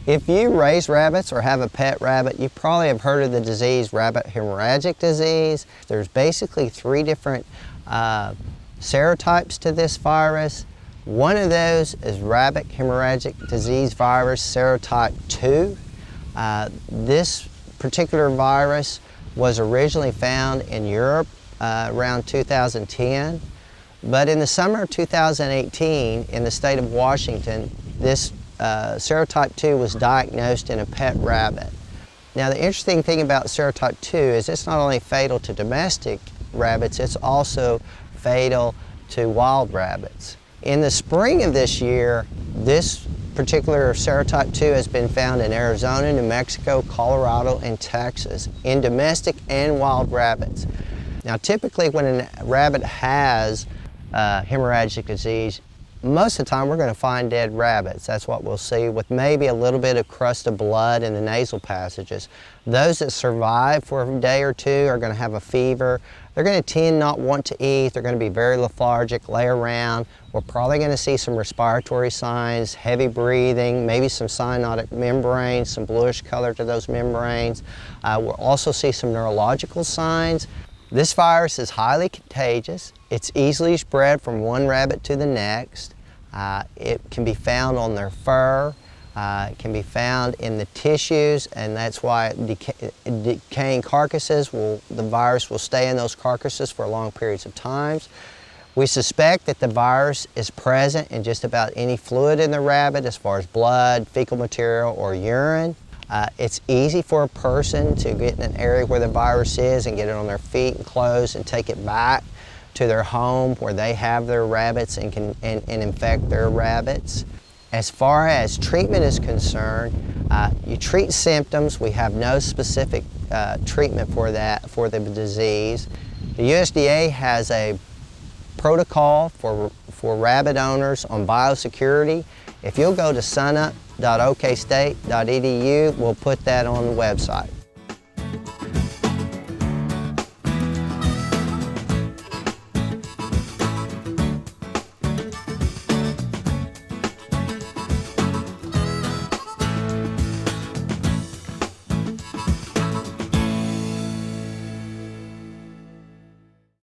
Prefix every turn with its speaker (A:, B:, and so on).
A: If you raise rabbits or have a pet rabbit, you probably have heard of the disease Rabbit Hemorrhagic Disease. There's basically 3 different serotypes to this virus. One of those is Rabbit Hemorrhagic Disease virus serotype 2. This particular virus was originally found in Europe around 2010, but in the summer of 2018 in the state of Washington, this serotype 2 was diagnosed in a pet rabbit. Now the interesting thing about serotype 2 is it's not only fatal to domestic rabbits, it's also fatal to wild rabbits. In the spring of this year, this particular serotype 2 has been found in Arizona, New Mexico, Colorado, and Texas in domestic and wild rabbits. Now typically when a rabbit has hemorrhagic disease, most of the time we're going to find dead rabbits. That's what we'll see, with maybe a little bit of crust of blood in the nasal passages. Those that survive for a day or two are going to have a fever. They're going to tend not want to eat. They're going to be very lethargic, lay around. We're probably going to see some respiratory signs, heavy breathing, maybe some cyanotic membranes, some bluish color to those membranes. We'll also see some neurological signs. This virus is highly contagious. It's easily spread from one rabbit to the next. It can be found on their fur. It can be found in the tissues, and that's why decaying carcasses, the virus will stay in those carcasses for long periods of time. We suspect that the virus is present in just about any fluid in the rabbit, as far as blood, fecal material, or urine. It's easy for a person to get in an area where the virus is and get it on their feet and clothes and take it back to their home where they have their rabbits and can infect their rabbits. As far as treatment is concerned, you treat symptoms. We have no specific treatment for the disease. The USDA has a protocol for rabbit owners on biosecurity. If you'll go to sunup.okstate.edu, we'll put that on the website.